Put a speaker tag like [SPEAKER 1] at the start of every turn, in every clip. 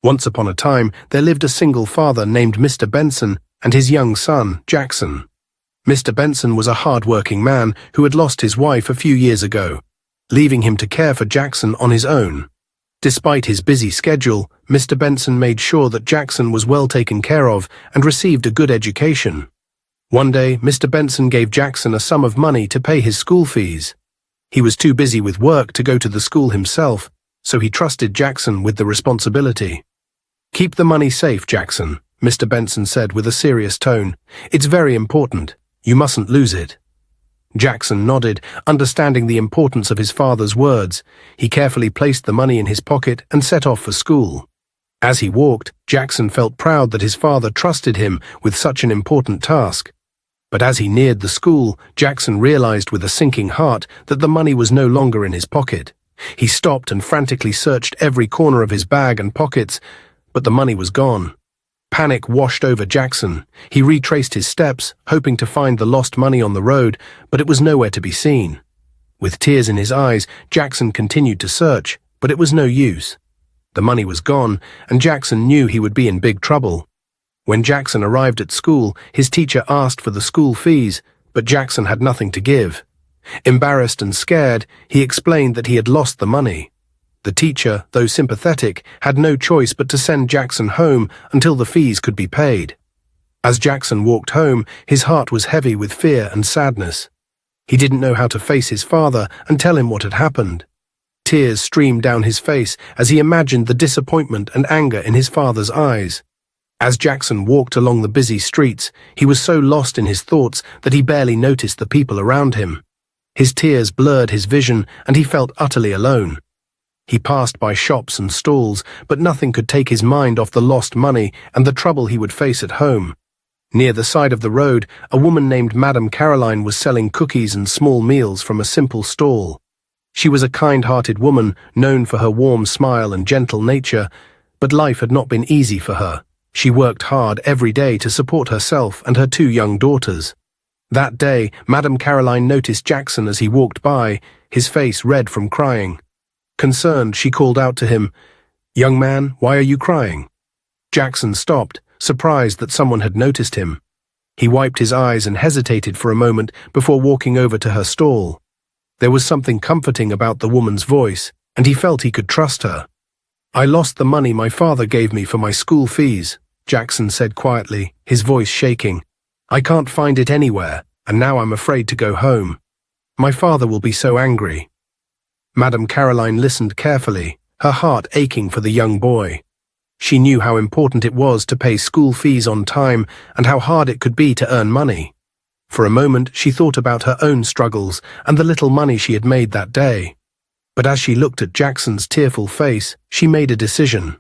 [SPEAKER 1] Once upon a time, there lived a single father named Mr. Benson and his young son, Jackson. Mr. Benson was a hard-working man who had lost his wife a few years ago, leaving him to care for Jackson on his own. Despite his busy schedule, Mr. Benson made sure that Jackson was well taken care of and received a good education. One day, Mr. Benson gave Jackson a sum of money to pay his school fees. He was too busy with work to go to the school himself, so he trusted Jackson with the responsibility. "Keep the money safe, Jackson," Mr. Benson said with a serious tone. "It's very important. You mustn't lose it." Jackson nodded, understanding the importance of his father's words. He carefully placed the money in his pocket and set off for school. As he walked, Jackson felt proud that his father trusted him with such an important task. But as he neared the school, Jackson realized with a sinking heart that the money was no longer in his pocket. He stopped and frantically searched every corner of his bag and pockets, but the money was gone. Panic washed over Jackson. He retraced his steps, hoping to find the lost money on the road, but it was nowhere to be seen. With tears in his eyes, Jackson continued to search, but it was no use. The money was gone, and Jackson knew he would be in big trouble. When Jackson arrived at school, his teacher asked for the school fees, but Jackson had nothing to give. Embarrassed and scared, he explained that he had lost the money. The teacher, though sympathetic, had no choice but to send Jackson home until the fees could be paid. As Jackson walked home, his heart was heavy with fear and sadness. He didn't know how to face his father and tell him what had happened. Tears streamed down his face as he imagined the disappointment and anger in his father's eyes. As Jackson walked along the busy streets, he was so lost in his thoughts that he barely noticed the people around him. His tears blurred his vision, and he felt utterly alone. He passed by shops and stalls, but nothing could take his mind off the lost money and the trouble he would face at home. Near the side of the road, a woman named Madame Caroline was selling cookies and small meals from a simple stall. She was a kind-hearted woman, known for her warm smile and gentle nature, but life had not been easy for her. She worked hard every day to support herself and her 2 young daughters. That day, Madame Caroline noticed Jackson as he walked by, his face red from crying. Concerned, she called out to him, "Young man, why are you crying?" Jackson stopped, surprised that someone had noticed him. He wiped his eyes and hesitated for a moment before walking over to her stall. There was something comforting about the woman's voice, and he felt he could trust her. "I lost the money my father gave me for my school fees," Jackson said quietly, his voice shaking. "I can't find it anywhere, and now I'm afraid to go home. My father will be so angry." Madame Caroline listened carefully, her heart aching for the young boy. She knew how important it was to pay school fees on time and how hard it could be to earn money. For a moment, she thought about her own struggles and the little money she had made that day. But as she looked at Jackson's tearful face, she made a decision.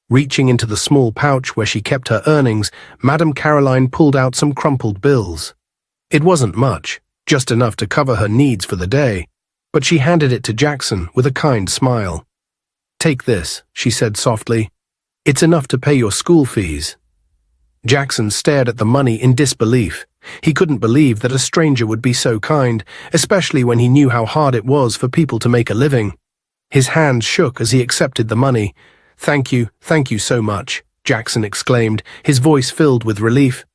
[SPEAKER 1] Reaching into the small pouch where she kept her earnings, Madame Caroline pulled out some crumpled bills. It wasn't much, just enough to cover her needs for the day, but she handed it to Jackson with a kind smile. "Take this," she said softly. "It's enough to pay your school fees." Jackson stared at the money in disbelief. He couldn't believe that a stranger would be so kind, especially when he knew how hard it was for people to make a living. His hands shook as he accepted the money. Thank you so much," Jackson exclaimed, his voice filled with relief.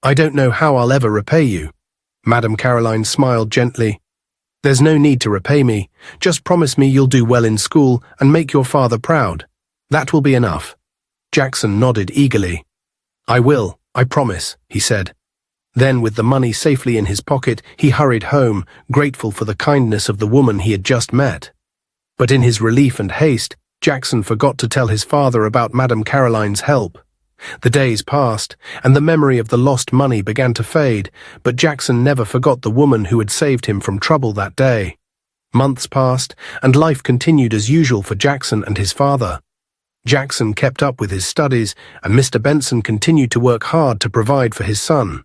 [SPEAKER 1] "I don't know how I'll ever repay you." Madame Caroline smiled gently. "There's no need to repay me. Just promise me you'll do well in school and make your father proud. That will be enough." Jackson nodded eagerly. "I will, I promise," he said. Then, with the money safely in his pocket, he hurried home, grateful for the kindness of the woman he had just met. But in his relief and haste, Jackson forgot to tell his father about Madame Caroline's help. The days passed, and the memory of the lost money began to fade, but Jackson never forgot the woman who had saved him from trouble that day. Months passed, and life continued as usual for Jackson and his father. Jackson kept up with his studies, and Mr. Benson continued to work hard to provide for his son.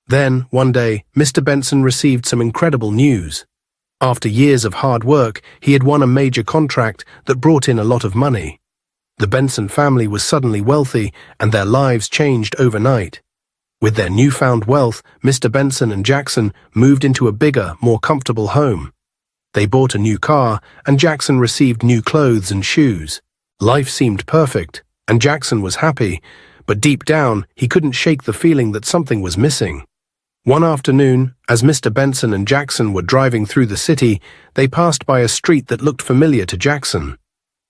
[SPEAKER 1] Then, one day, Mr. Benson received some incredible news. After years of hard work, he had won a major contract that brought in a lot of money. The Benson family was suddenly wealthy, and their lives changed overnight. With their newfound wealth, Mr. Benson and Jackson moved into a bigger, more comfortable home. They bought a new car, and Jackson received new clothes and shoes. Life seemed perfect, And Jackson was happy, but deep down he couldn't shake the feeling that something was missing. One afternoon, as Mr. Benson and Jackson were driving through the city, they passed by a street that looked familiar to Jackson.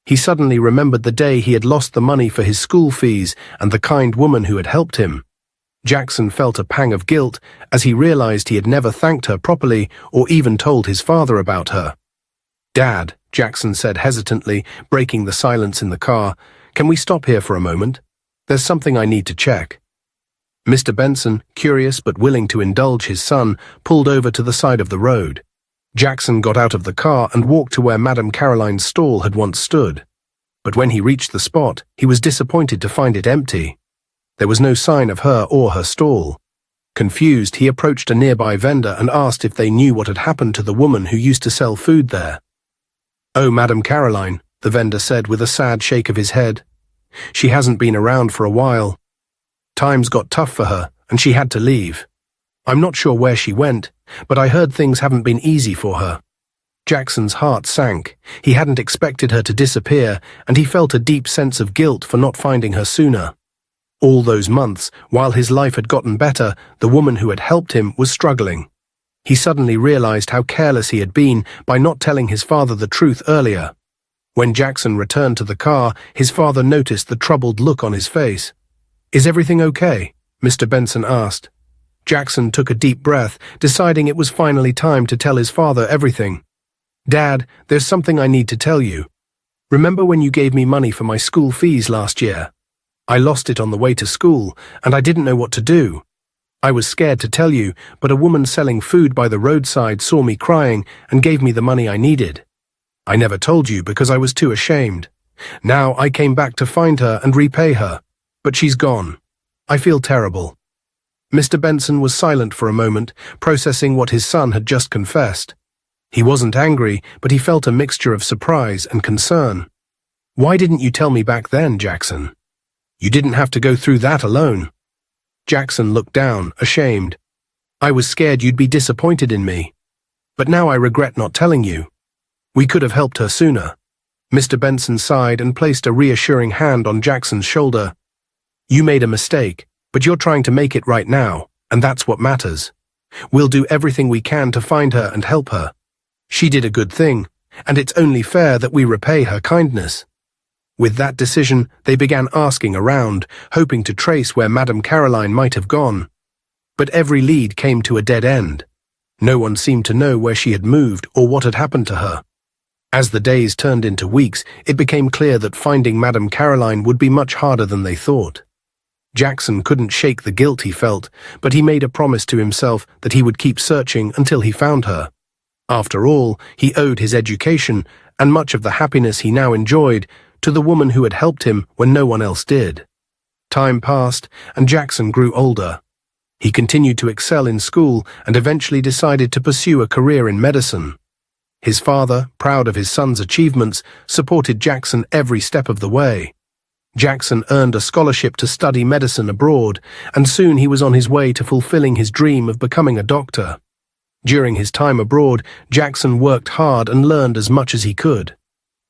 [SPEAKER 1] He suddenly remembered the day he had lost the money for his school fees and the kind woman who had helped him. Jackson felt a pang of guilt as he realized he had never thanked her properly or even told his father about her. "Dad," Jackson said hesitantly, breaking the silence in the car, "can we stop here for a moment? There's something I need to check." Mr. Benson, curious but willing to indulge his son, pulled over to the side of the road. Jackson got out of the car and walked to where Madame Caroline's stall had once stood. But when he reached the spot, he was disappointed to find it empty. There was no sign of her or her stall. Confused, he approached a nearby vendor and asked if they knew what had happened to the woman who used to sell food there. "Oh, Madame Caroline," the vendor said with a sad shake of his head. "She hasn't been around for a while. Times got tough for her, and she had to leave. I'm not sure where she went, but I heard things haven't been easy for her." Jackson's heart sank. He hadn't expected her to disappear, and he felt a deep sense of guilt for not finding her sooner. All those months, while his life had gotten better, the woman who had helped him was struggling. He suddenly realized how careless he had been by not telling his father the truth earlier. When Jackson returned to the car, his father noticed the troubled look on his face. "Is everything okay?" Mr. Benson asked. Jackson took a deep breath, deciding it was finally time to tell his father everything. "Dad, there's something I need to tell you. Remember when you gave me money for my school fees last year? I lost it on the way to school, and I didn't know what to do. I was scared to tell you, but a woman selling food by the roadside saw me crying and gave me the money I needed. I never told you because I was too ashamed. Now I came back to find her and repay her. But she's gone. I feel terrible." Mr. Benson was silent for a moment, processing what his son had just confessed. He wasn't angry, but he felt a mixture of surprise and concern. "Why didn't you tell me back then, Jackson? You didn't have to go through that alone." Jackson looked down, ashamed. "I was scared you'd be disappointed in me. But now I regret not telling you. We could have helped her sooner." Mr. Benson sighed and placed a reassuring hand on Jackson's shoulder. "You made a mistake, but you're trying to make it right now, and that's what matters. We'll do everything we can to find her and help her. She did a good thing, and it's only fair that we repay her kindness." With that decision, they began asking around, hoping to trace where Madame Caroline might have gone. But every lead came to a dead end. No one seemed to know where she had moved or what had happened to her. As the days turned into weeks, it became clear that finding Madame Caroline would be much harder than they thought. Jackson couldn't shake the guilt he felt, but he made a promise to himself that he would keep searching until he found her. After all, he owed his education, and much of the happiness he now enjoyed, to the woman who had helped him when no one else did. Time passed, and Jackson grew older. He continued to excel in school and eventually decided to pursue a career in medicine. His father, proud of his son's achievements, supported Jackson every step of the way. Jackson earned a scholarship to study medicine abroad, and soon he was on his way to fulfilling his dream of becoming a doctor. During his time abroad, Jackson worked hard and learned as much as he could.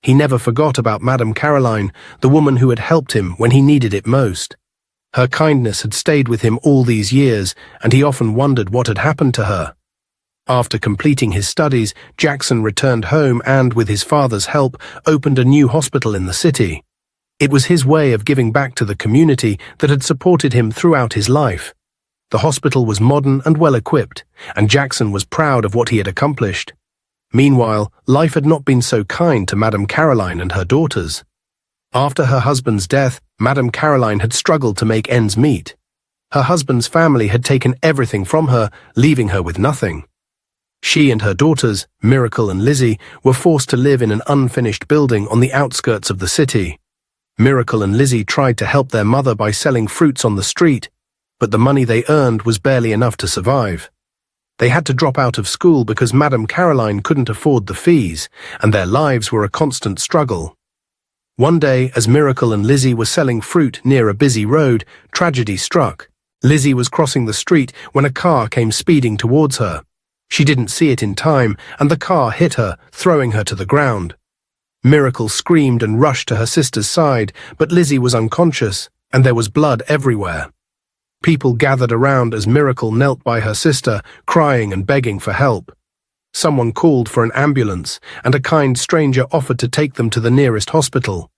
[SPEAKER 1] He never forgot about Madame Caroline, the woman who had helped him when he needed it most. Her kindness had stayed with him all these years, and he often wondered what had happened to her. After completing his studies, Jackson returned home and, with his father's help, opened a new hospital in the city. It was his way of giving back to the community that had supported him throughout his life. The hospital was modern and well-equipped, and Jackson was proud of what he had accomplished. Meanwhile, life had not been so kind to Madame Caroline and her daughters. After her husband's death, Madame Caroline had struggled to make ends meet. Her husband's family had taken everything from her, leaving her with nothing. She and her daughters, Miracle and Lizzie, were forced to live in an unfinished building on the outskirts of the city. Miracle and Lizzie tried to help their mother by selling fruits on the street, but the money they earned was barely enough to survive. They had to drop out of school because Madame Caroline couldn't afford the fees, and their lives were a constant struggle. One day, as Miracle and Lizzie were selling fruit near a busy road, tragedy struck. Lizzie was crossing the street when a car came speeding towards her. She didn't see it in time, and the car hit her, throwing her to the ground. Miracle screamed and rushed to her sister's side, but Lizzie was unconscious, and there was blood everywhere. People gathered around as Miracle knelt by her sister, crying and begging for help. Someone called for an ambulance, and a kind stranger offered to take them to the nearest hospital.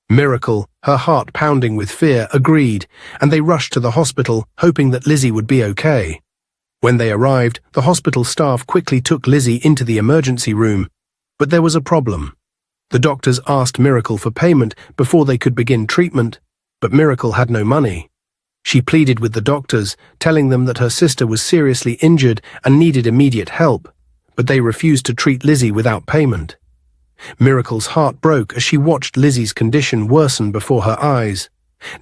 [SPEAKER 1] Miracle, her heart pounding with fear, agreed, and they rushed to the hospital, hoping that Lizzie would be okay. When they arrived, the hospital staff quickly took Lizzie into the emergency room, but there was a problem. The doctors asked Miracle for payment before they could begin treatment, but Miracle had no money. She pleaded with the doctors, telling them that her sister was seriously injured and needed immediate help, but they refused to treat Lizzie without payment. Miracle's heart broke as she watched Lizzie's condition worsen before her eyes.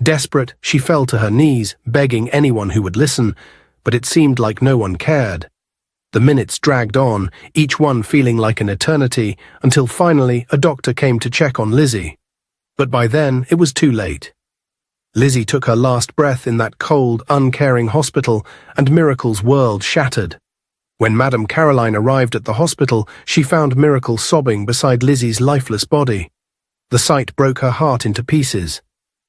[SPEAKER 1] Desperate, she fell to her knees, begging anyone who would listen, but it seemed like no one cared. The minutes dragged on, each one feeling like an eternity, until finally a doctor came to check on Lizzie. But by then, it was too late. Lizzie took her last breath in that cold, uncaring hospital, and Miracle's world shattered. When Madame Caroline arrived at the hospital, she found Miracle sobbing beside Lizzie's lifeless body. The sight broke her heart into pieces.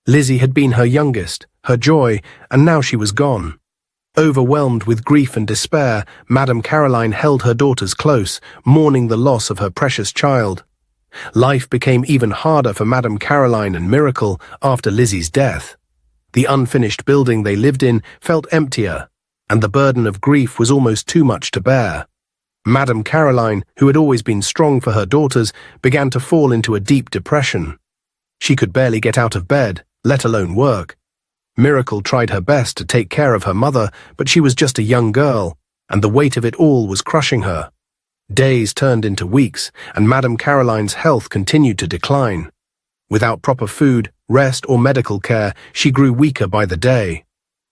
[SPEAKER 1] Lizzie had been her youngest, her joy, and now she was gone. Overwhelmed with grief and despair, Madame Caroline held her daughters close, mourning the loss of her precious child. Life became even harder for Madame Caroline and Miracle after Lizzie's death. The unfinished building they lived in felt emptier, and the burden of grief was almost too much to bear. Madame Caroline, who had always been strong for her daughters, began to fall into a deep depression. She could barely get out of bed, let alone work. Miracle tried her best to take care of her mother, but she was just a young girl, and the weight of it all was crushing her. Days turned into weeks, and Madame Caroline's health continued to decline. Without proper food, rest, or medical care, she grew weaker by the day.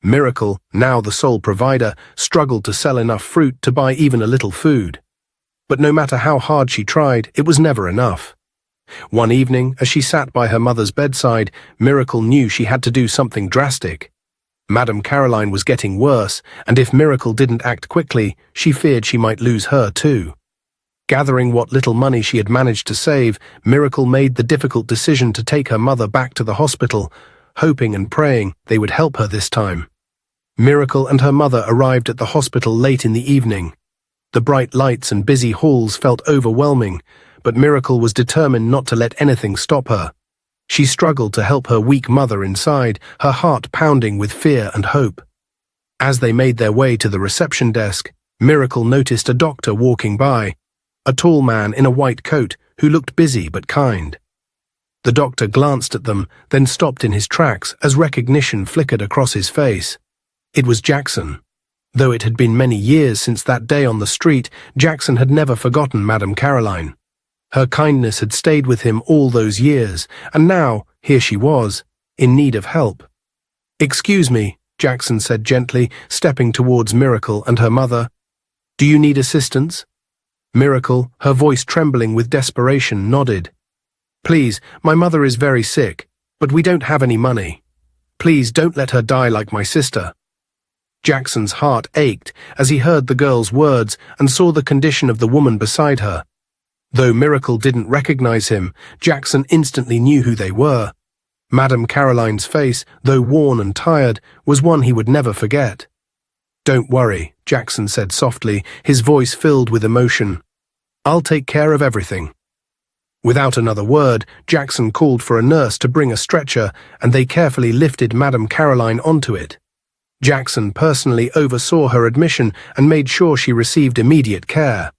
[SPEAKER 1] Miracle, now the sole provider, struggled to sell enough fruit to buy even a little food. But no matter how hard she tried, it was never enough. One evening, as she sat by her mother's bedside, Miracle knew she had to do something drastic. Madame Caroline was getting worse, and if Miracle didn't act quickly, she feared she might lose her too. Gathering what little money she had managed to save, Miracle made the difficult decision to take her mother back to the hospital, hoping and praying they would help her this time. Miracle and her mother arrived at the hospital late in the evening. The bright lights and busy halls felt overwhelming, but Miracle was determined not to let anything stop her. She struggled to help her weak mother inside, her heart pounding with fear and hope. As they made their way to the reception desk, Miracle noticed a doctor walking by, a tall man in a white coat who looked busy but kind. The doctor glanced at them, then stopped in his tracks as recognition flickered across his face. It was Jackson. Though it had been many years since that day on the street, Jackson had never forgotten Madame Caroline. Her kindness had stayed with him all those years, and now, here she was, in need of help. "Excuse me," Jackson said gently, stepping towards Miracle and her mother. "Do you need assistance?" Miracle, her voice trembling with desperation, nodded. "Please, my mother is very sick, but we don't have any money. Please don't let her die like my sister." Jackson's heart ached as he heard the girl's words and saw the condition of the woman beside her. Though Miracle didn't recognize him, Jackson instantly knew who they were. Madame Caroline's face, though worn and tired, was one he would never forget. "Don't worry," Jackson said softly, his voice filled with emotion. "I'll take care of everything." Without another word, Jackson called for a nurse to bring a stretcher, and they carefully lifted Madame Caroline onto it. Jackson personally oversaw her admission and made sure she received immediate care.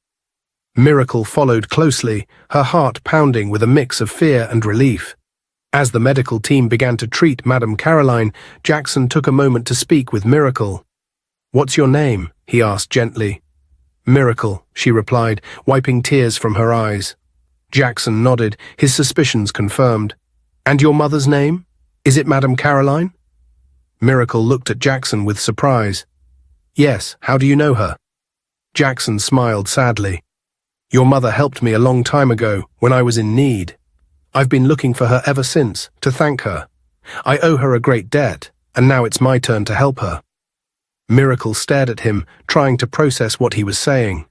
[SPEAKER 1] Miracle followed closely, her heart pounding with a mix of fear and relief. As the medical team began to treat Madame Caroline, Jackson took a moment to speak with Miracle. "What's your name?" he asked gently. "Miracle," she replied, wiping tears from her eyes. Jackson nodded, his suspicions confirmed. "And your mother's name? Is it Madame Caroline?" Miracle looked at Jackson with surprise. "Yes, how do you know her?" Jackson smiled sadly. "Your mother helped me a long time ago, when I was in need. I've been looking for her ever since, to thank her. I owe her a great debt, and now it's my turn to help her." Miracle stared at him, trying to process what he was saying.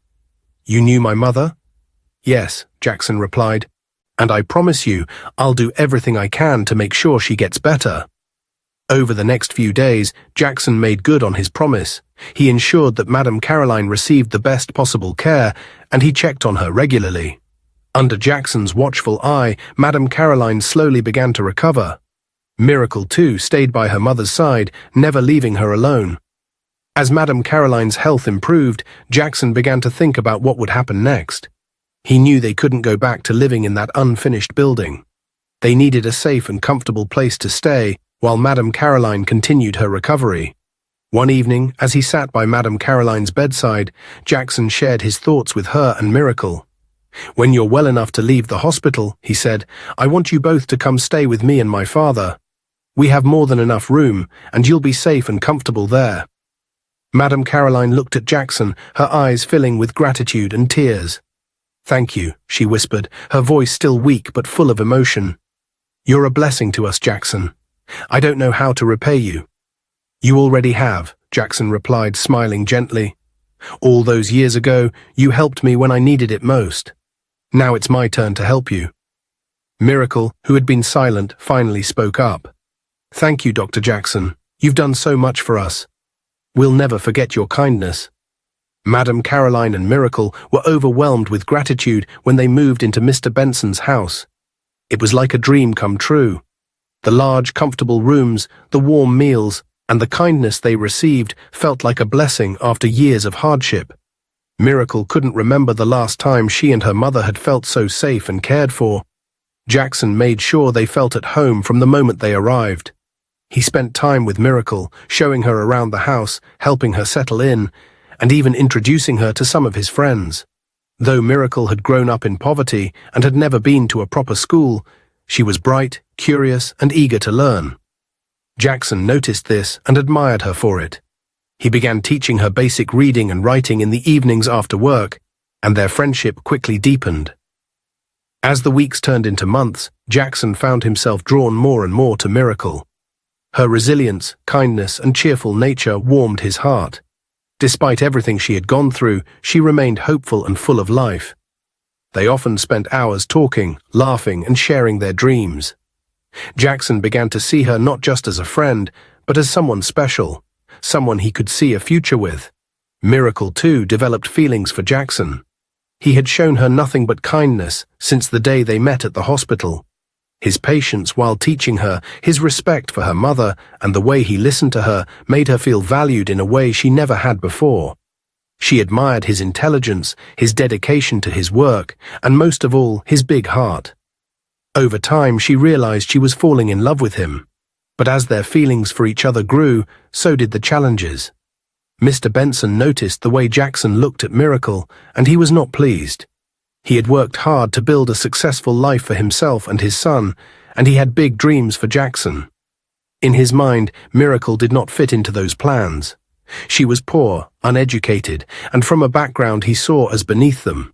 [SPEAKER 1] "You knew my mother?" "Yes," Jackson replied. And I promise you, I'll do everything I can to make sure she gets better." Over the next few days, Jackson made good on his promise. He ensured that Madame Caroline received the best possible care, and he checked on her regularly. Under Jackson's watchful eye, Madame Caroline slowly began to recover. Miracle, too, stayed by her mother's side, never leaving her alone. As Madame Caroline's health improved, Jackson began to think about what would happen next. He knew they couldn't go back to living in that unfinished building. They needed a safe and comfortable place to stay, while Madame Caroline continued her recovery. One evening, as he sat by Madame Caroline's bedside, Jackson shared his thoughts with her and Miracle. "When you're well enough to leave the hospital," he said, "I want you both to come stay with me and my father. We have more than enough room, and you'll be safe and comfortable there." Madame Caroline looked at Jackson, her eyes filling with gratitude and tears. "Thank you," she whispered, her voice still weak but full of emotion. "You're a blessing to us, Jackson. I don't know how to repay you." "You already have," Jackson replied, smiling gently. "All those years ago, you helped me when I needed it most. Now it's my turn to help you." Miracle, who had been silent, finally spoke up. "Thank you, Dr. Jackson. You've done so much for us. We'll never forget your kindness." Madame Caroline and Miracle were overwhelmed with gratitude when they moved into Mr. Benson's house. It was like a dream come true. The large, comfortable rooms, the warm meals, and the kindness they received felt like a blessing after years of hardship. Miracle couldn't remember the last time she and her mother had felt so safe and cared for. Jackson made sure they felt at home from the moment they arrived. He spent time with Miracle, showing her around the house, helping her settle in, and even introducing her to some of his friends. Though Miracle had grown up in poverty and had never been to a proper school, she was bright, curious, and eager to learn. Jackson noticed this and admired her for it. He began teaching her basic reading and writing in the evenings after work, and their friendship quickly deepened. As the weeks turned into months, Jackson found himself drawn more and more to Miracle. Her resilience, kindness, and cheerful nature warmed his heart. Despite everything she had gone through, she remained hopeful and full of life. They often spent hours talking, laughing, and sharing their dreams. Jackson began to see her not just as a friend, but as someone special, someone he could see a future with. Miracle, too, developed feelings for Jackson. He had shown her nothing but kindness since the day they met at the hospital. His patience while teaching her, his respect for her mother, and the way he listened to her made her feel valued in a way she never had before. She admired his intelligence, his dedication to his work, and most of all, his big heart. Over time, she realized she was falling in love with him. But as their feelings for each other grew, so did the challenges. Mr. Benson noticed the way Jackson looked at Miracle, and he was not pleased. He had worked hard to build a successful life for himself and his son, and he had big dreams for Jackson. In his mind, Miracle did not fit into those plans. She was poor, uneducated, and from a background he saw as beneath them.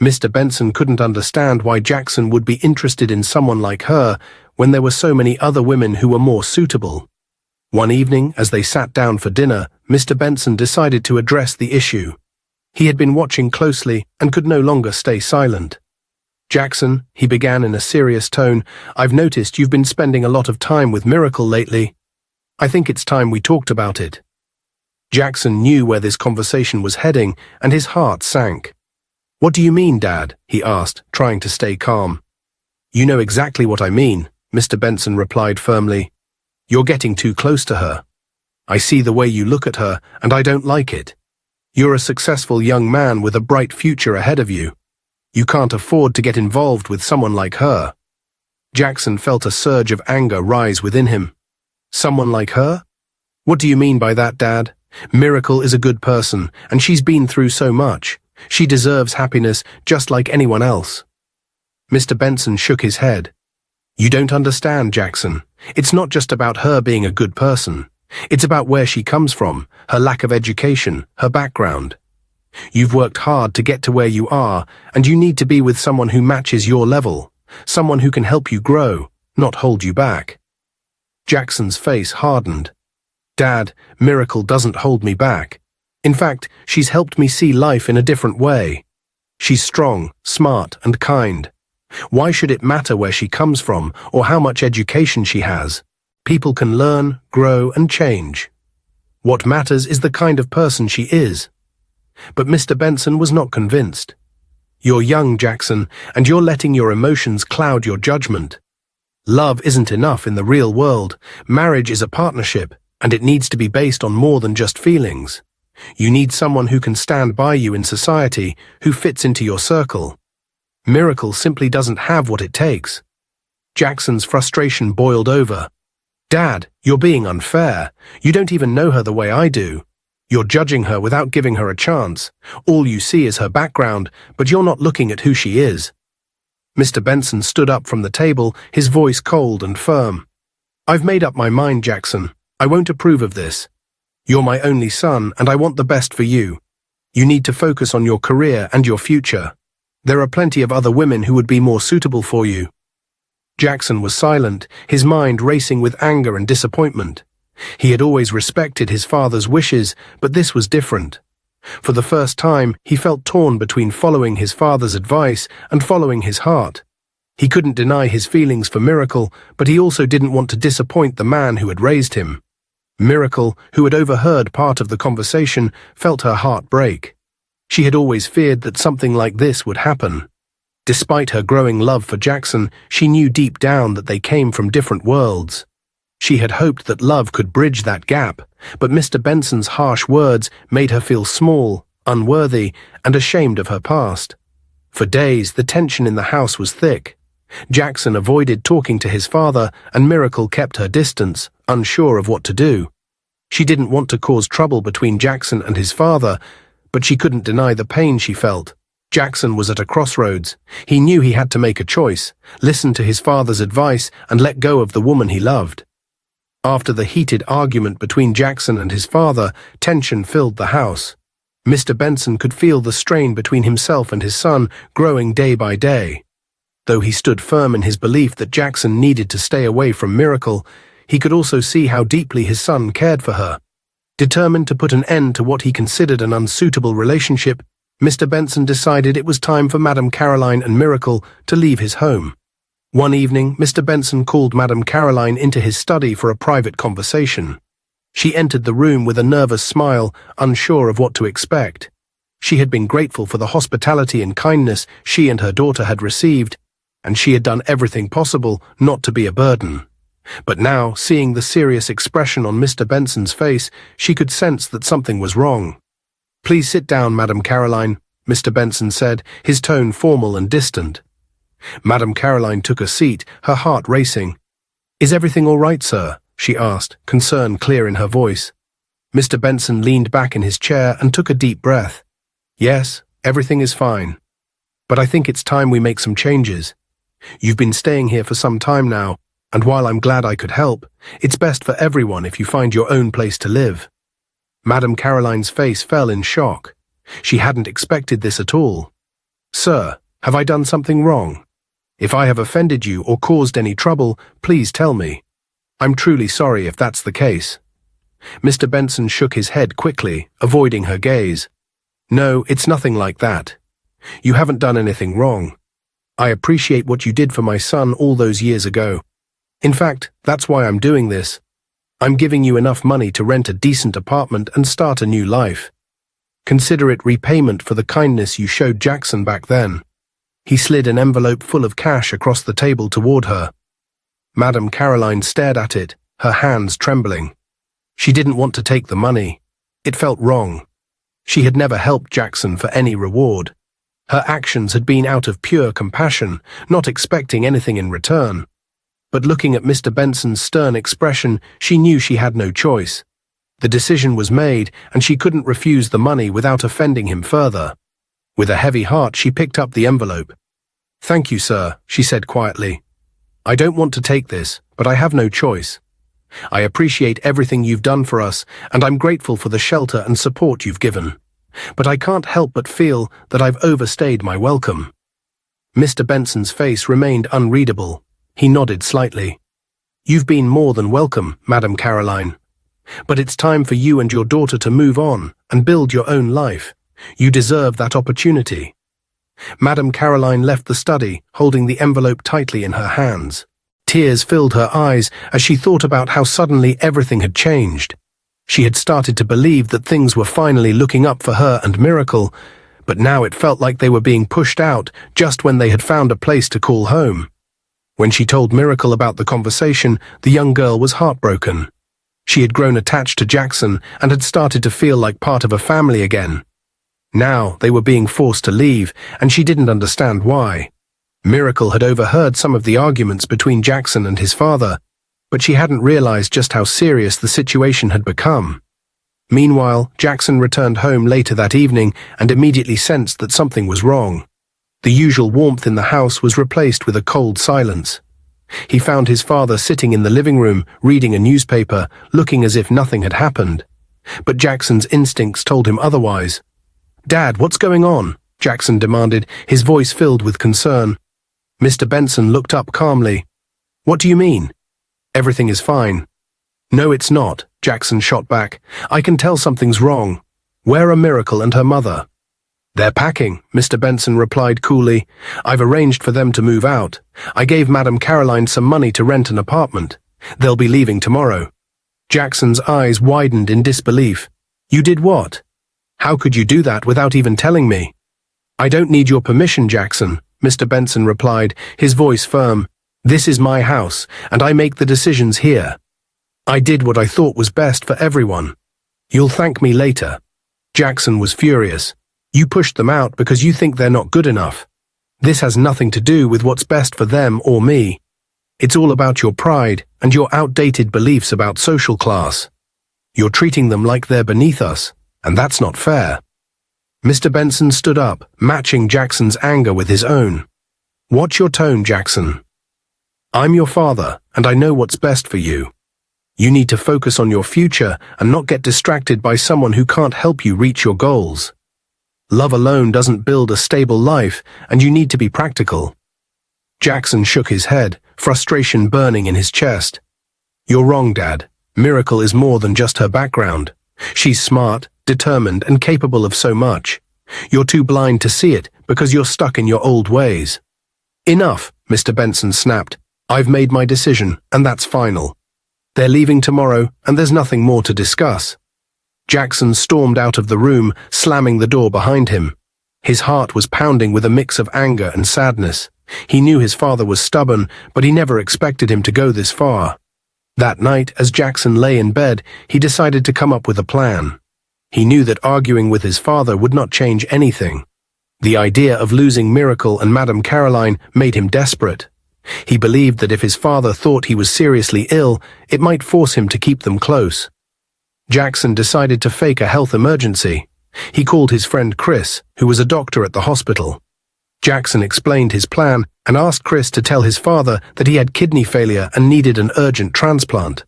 [SPEAKER 1] Mr. Benson couldn't understand why Jackson would be interested in someone like her when there were so many other women who were more suitable. One evening, as they sat down for dinner, Mr. Benson decided to address the issue. He had been watching closely and could no longer stay silent. "Jackson," he began in a serious tone, "I've noticed you've been spending a lot of time with Miracle lately. I think it's time we talked about it." Jackson knew where this conversation was heading, and his heart sank. "What do you mean, Dad?" he asked, trying to stay calm. "You know exactly what I mean," Mr. Benson replied firmly. "You're getting too close to her. I see the way you look at her, and I don't like it. You're a successful young man with a bright future ahead of you. You can't afford to get involved with someone like her." Jackson felt a surge of anger rise within him. "Someone like her? What do you mean by that, Dad? Miracle is a good person, and she's been through so much. She deserves happiness just like anyone else." Mr. Benson shook his head. "You don't understand, Jackson. It's not just about her being a good person. It's about where she comes from, her lack of education, her background. You've worked hard to get to where you are, and you need to be with someone who matches your level, someone who can help you grow, not hold you back." Jackson's face hardened. "Dad, Miracle doesn't hold me back. In fact, she's helped me see life in a different way. She's strong, smart, and kind. Why should it matter where she comes from or how much education she has? People can learn, grow, and change. What matters is the kind of person she is. But Mr. Benson was not convinced. You're young, Jackson, and you're letting your emotions cloud your judgment. Love isn't enough in the real world. Marriage is a partnership, and it needs to be based on more than just feelings. You need someone who can stand by you in society, who fits into your circle. Miracle simply doesn't have what it takes. Jackson's frustration boiled over. Dad, you're being unfair. You don't even know her the way I do. You're judging her without giving her a chance. All you see is her background, but you're not looking at who she is. Mr. Benson stood up from the table, his voice cold and firm. I've made up my mind, Jackson. I won't approve of this. You're my only son, and I want the best for you. You need to focus on your career and your future. There are plenty of other women who would be more suitable for you. Jackson was silent, his mind racing with anger and disappointment. He had always respected his father's wishes, but this was different. For the first time, he felt torn between following his father's advice and following his heart. He couldn't deny his feelings for Miracle, but he also didn't want to disappoint the man who had raised him. Miracle, who had overheard part of the conversation, felt her heart break. She had always feared that something like this would happen. Despite her growing love for Jackson, she knew deep down that they came from different worlds. She had hoped that love could bridge that gap, but Mr. Benson's harsh words made her feel small, unworthy, and ashamed of her past. For days, the tension in the house was thick. Jackson avoided talking to his father, and Miracle kept her distance, unsure of what to do. She didn't want to cause trouble between Jackson and his father, but she couldn't deny the pain she felt. Jackson was at a crossroads. He knew he had to make a choice, listen to his father's advice, and let go of the woman he loved. After the heated argument between Jackson and his father, tension filled the house. Mr. Benson could feel the strain between himself and his son growing day by day. Though he stood firm in his belief that Jackson needed to stay away from Miracle, he could also see how deeply his son cared for her. Determined to put an end to what he considered an unsuitable relationship, Mr. Benson decided it was time for Madame Caroline and Miracle to leave his home. One evening, Mr. Benson called Madame Caroline into his study for a private conversation. She entered the room with a nervous smile, unsure of what to expect. She had been grateful for the hospitality and kindness she and her daughter had received, and she had done everything possible not to be a burden. But now, seeing the serious expression on Mr. Benson's face, she could sense that something was wrong. "Please sit down, Madame Caroline," Mr. Benson said, his tone formal and distant. Madame Caroline took a seat, her heart racing. "Is everything all right, sir?" she asked, concern clear in her voice. Mr. Benson leaned back in his chair and took a deep breath. "Yes, everything is fine. But I think it's time we make some changes. You've been staying here for some time now, and while I'm glad I could help, it's best for everyone if you find your own place to live." Madame Caroline's face fell in shock. She hadn't expected this at all. "Sir, have I done something wrong? If I have offended you or caused any trouble, please tell me. I'm truly sorry if that's the case." Mr. Benson shook his head quickly, avoiding her gaze. "No, it's nothing like that. You haven't done anything wrong. I appreciate what you did for my son all those years ago. In fact, that's why I'm doing this. I'm giving you enough money to rent a decent apartment and start a new life. Consider it repayment for the kindness you showed Jackson back then." He slid an envelope full of cash across the table toward her. Madame Caroline stared at it, her hands trembling. She didn't want to take the money. It felt wrong. She had never helped Jackson for any reward. Her actions had been out of pure compassion, not expecting anything in return. But looking at Mr. Benson's stern expression, she knew she had no choice. The decision was made, and she couldn't refuse the money without offending him further. With a heavy heart, she picked up the envelope. "Thank you, sir," she said quietly. "I don't want to take this, but I have no choice. I appreciate everything you've done for us, and I'm grateful for the shelter and support you've given. But I can't help but feel that I've overstayed my welcome." Mr. Benson's face remained unreadable. He nodded slightly. "You've been more than welcome, Madame Caroline. But it's time for you and your daughter to move on and build your own life. You deserve that opportunity." Madame Caroline left the study, holding the envelope tightly in her hands. Tears filled her eyes as she thought about how suddenly everything had changed. She had started to believe that things were finally looking up for her and Miracle, but now it felt like they were being pushed out just when they had found a place to call home. When she told Miracle about the conversation, the young girl was heartbroken. She had grown attached to Jackson and had started to feel like part of a family again. Now they were being forced to leave, and she didn't understand why. Miracle had overheard some of the arguments between Jackson and his father, but she hadn't realized just how serious the situation had become. Meanwhile, Jackson returned home later that evening and immediately sensed that something was wrong. The usual warmth in the house was replaced with a cold silence. He found his father sitting in the living room, reading a newspaper, looking as if nothing had happened. But Jackson's instincts told him otherwise. "Dad, what's going on?" Jackson demanded, his voice filled with concern. Mr. Benson looked up calmly. "What do you mean?" "Everything is fine." "No, it's not," Jackson shot back. "I can tell something's wrong. Where are Miracle and her mother?" "They're packing," Mr. Benson replied coolly. "I've arranged for them to move out. I gave Madame Caroline some money to rent an apartment. They'll be leaving tomorrow." Jackson's eyes widened in disbelief. "You did what? How could you do that without even telling me?" "I don't need your permission, Jackson," Mr. Benson replied, his voice firm. "This is my house, and I make the decisions here. I did what I thought was best for everyone. You'll thank me later." Jackson was furious. "You pushed them out because you think they're not good enough. This has nothing to do with what's best for them or me. It's all about your pride and your outdated beliefs about social class. You're treating them like they're beneath us, and that's not fair." Mr. Benson stood up, matching Jackson's anger with his own. "Watch your tone, Jackson. I'm your father, and I know what's best for you. You need to focus on your future and not get distracted by someone who can't help you reach your goals. Love alone doesn't build a stable life, and you need to be practical." Jackson shook his head, frustration burning in his chest. "You're wrong, Dad. Miracle is more than just her background. She's smart, determined, and capable of so much. You're too blind to see it because you're stuck in your old ways." "Enough," Mr. Benson snapped. "I've made my decision, and that's final. They're leaving tomorrow, and there's nothing more to discuss." Jackson stormed out of the room, slamming the door behind him. His heart was pounding with a mix of anger and sadness. He knew his father was stubborn, but he never expected him to go this far. That night, as Jackson lay in bed, he decided to come up with a plan. He knew that arguing with his father would not change anything. The idea of losing Miracle and Madame Caroline made him desperate. He believed that if his father thought he was seriously ill, it might force him to keep them close. Jackson decided to fake a health emergency. He called his friend Chris, who was a doctor at the hospital. Jackson explained his plan and asked Chris to tell his father that he had kidney failure and needed an urgent transplant.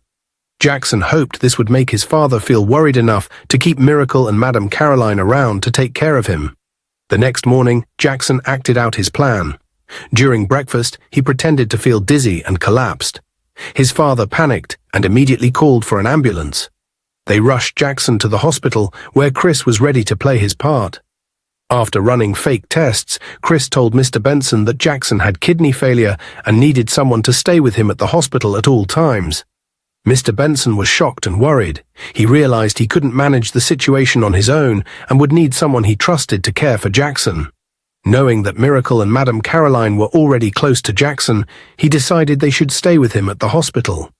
[SPEAKER 1] Jackson hoped this would make his father feel worried enough to keep Miracle and Madame Caroline around to take care of him. The next morning, Jackson acted out his plan. During breakfast, he pretended to feel dizzy and collapsed. His father panicked and immediately called for an ambulance. They rushed Jackson to the hospital, where Chris was ready to play his part. After running fake tests, Chris told Mr. Benson that Jackson had kidney failure and needed someone to stay with him at the hospital at all times. Mr. Benson was shocked and worried. He realized he couldn't manage the situation on his own and would need someone he trusted to care for Jackson. Knowing that Miracle and Madame Caroline were already close to Jackson, he decided they should stay with him at the hospital.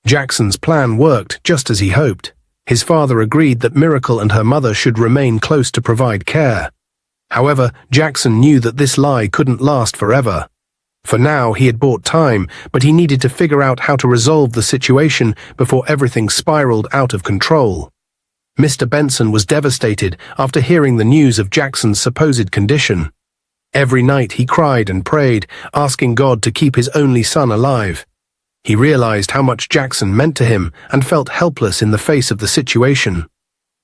[SPEAKER 1] Jackson's plan worked just as he hoped. His father agreed that Miracle and her mother should remain close to provide care. However, Jackson knew that this lie couldn't last forever. For now, he had bought time, but he needed to figure out how to resolve the situation before everything spiraled out of control. Mr. Benson was devastated after hearing the news of Jackson's supposed condition. Every night he cried and prayed, asking God to keep his only son alive. He realized how much Jackson meant to him and felt helpless in the face of the situation.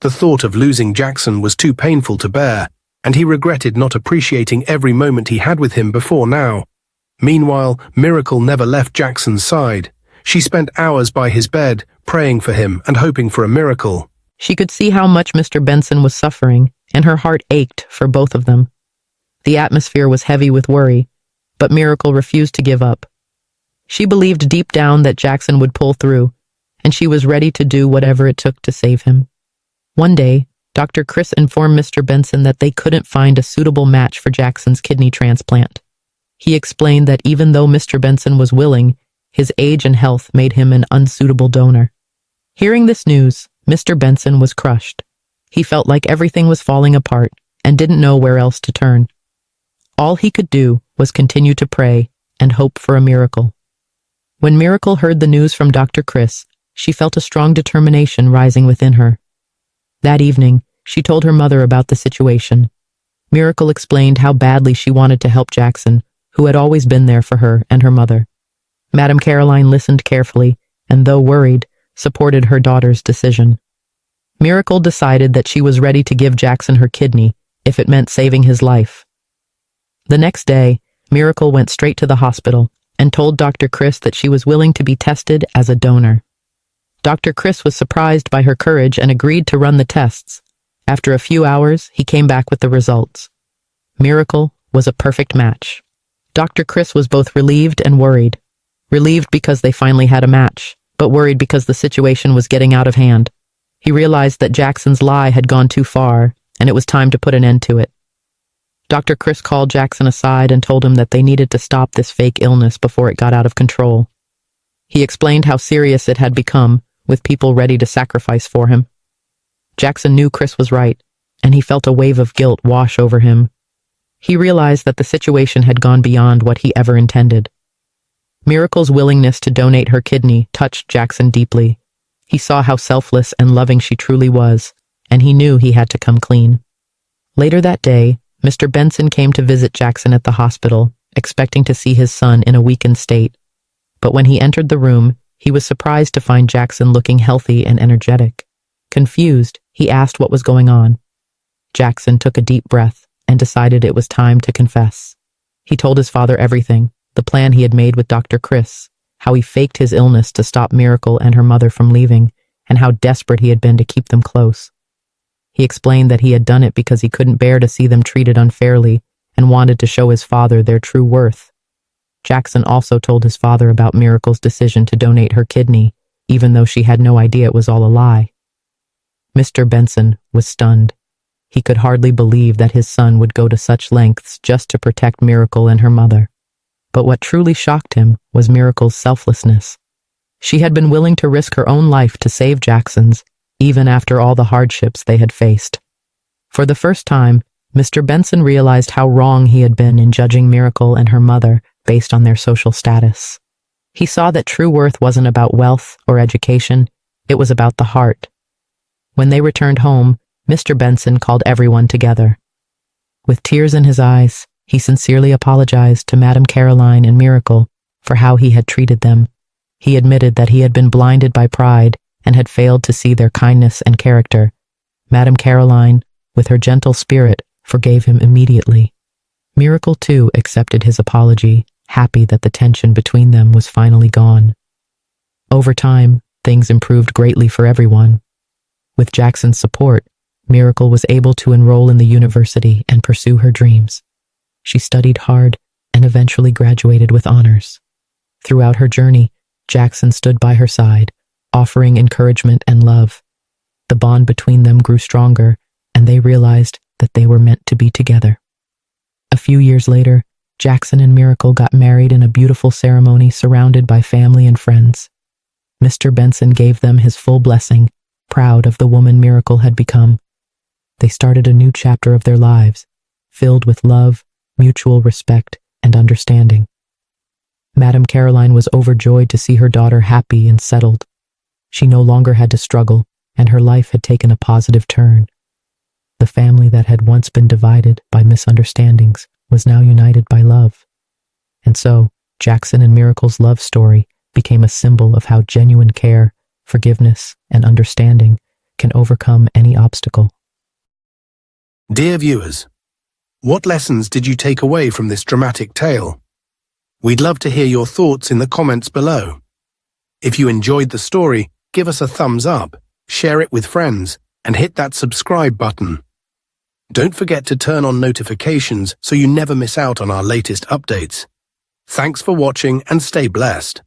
[SPEAKER 1] The thought of losing Jackson was too painful to bear, and he regretted not appreciating every moment he had with him before now. Meanwhile, Miracle never left Jackson's side. She spent hours by his bed, praying for him and hoping for a miracle.
[SPEAKER 2] She could see how much Mr. Benson was suffering, and her heart ached for both of them. The atmosphere was heavy with worry, but Miracle refused to give up. She believed deep down that Jackson would pull through, and she was ready to do whatever it took to save him. One day, Dr. Chris informed Mr. Benson that they couldn't find a suitable match for Jackson's kidney transplant. He explained that even though Mr. Benson was willing, his age and health made him an unsuitable donor. Hearing this news, Mr. Benson was crushed. He felt like everything was falling apart and didn't know where else to turn. All he could do was continue to pray and hope for a miracle. When Miracle heard the news from Dr. Chris, she felt a strong determination rising within her. That evening, she told her mother about the situation. Miracle explained how badly she wanted to help Jackson, who had always been there for her and her mother. Madame Caroline listened carefully, and though worried, supported her daughter's decision. Miracle decided that she was ready to give Jackson her kidney if it meant saving his life. The next day, Miracle went straight to the hospital and told Dr. Chris that she was willing to be tested as a donor. Dr. Chris was surprised by her courage and agreed to run the tests. After a few hours, he came back with the results. Miracle was a perfect match. Dr. Chris was both relieved and worried. Relieved because they finally had a match, but worried because the situation was getting out of hand. He realized that Jackson's lie had gone too far, and it was time to put an end to it. Dr. Chris called Jackson aside and told him that they needed to stop this fake illness before it got out of control. He explained how serious it had become, with people ready to sacrifice for him. Jackson knew Chris was right, and he felt a wave of guilt wash over him. He realized that the situation had gone beyond what he ever intended. Miracle's willingness to donate her kidney touched Jackson deeply. He saw how selfless and loving she truly was, and he knew he had to come clean. Later that day, Mr. Benson came to visit Jackson at the hospital, expecting to see his son in a weakened state. But when he entered the room, he was surprised to find Jackson looking healthy and energetic. Confused, he asked what was going on. Jackson took a deep breath and decided it was time to confess. He told his father everything, the plan he had made with Dr. Chris, how he faked his illness to stop Miracle and her mother from leaving, and how desperate he had been to keep them close. He explained that he had done it because he couldn't bear to see them treated unfairly and wanted to show his father their true worth. Jackson also told his father about Miracle's decision to donate her kidney, even though she had no idea it was all a lie. Mr. Benson was stunned. He could hardly believe that his son would go to such lengths just to protect Miracle and her mother. But what truly shocked him was Miracle's selflessness. She had been willing to risk her own life to save Jackson's, even after all the hardships they had faced. For the first time, Mr. Benson realized how wrong he had been in judging Miracle and her mother based on their social status. He saw that true worth wasn't about wealth or education, it was about the heart. When they returned home, Mr. Benson called everyone together. With tears in his eyes, he sincerely apologized to Madame Caroline and Miracle for how he had treated them. He admitted that he had been blinded by pride and had failed to see their kindness and character. Madame Caroline, with her gentle spirit, forgave him immediately. Miracle, too, accepted his apology, happy that the tension between them was finally gone. Over time, things improved greatly for everyone. With Jackson's support, Miracle was able to enroll in the university and pursue her dreams. She studied hard and eventually graduated with honors. Throughout her journey, Jackson stood by her side, offering encouragement and love. The bond between them grew stronger, and they realized that they were meant to be together. A few years later, Jackson and Miracle got married in a beautiful ceremony surrounded by family and friends. Mr. Benson gave them his full blessing, proud of the woman Miracle had become. They started a new chapter of their lives, filled with love, mutual respect, and understanding. Madame Caroline was overjoyed to see her daughter happy and settled. She no longer had to struggle, and her life had taken a positive turn. The family that had once been divided by misunderstandings was now united by love. And so, Jackson and Miracle's love story became a symbol of how genuine care, forgiveness, and understanding can overcome any obstacle.
[SPEAKER 1] Dear viewers, what lessons did you take away from this dramatic tale? We'd love to hear your thoughts in the comments below. If you enjoyed the story, give us a thumbs up, share it with friends, and hit that subscribe button. Don't forget to turn on notifications so you never miss out on our latest updates. Thanks for watching and stay blessed.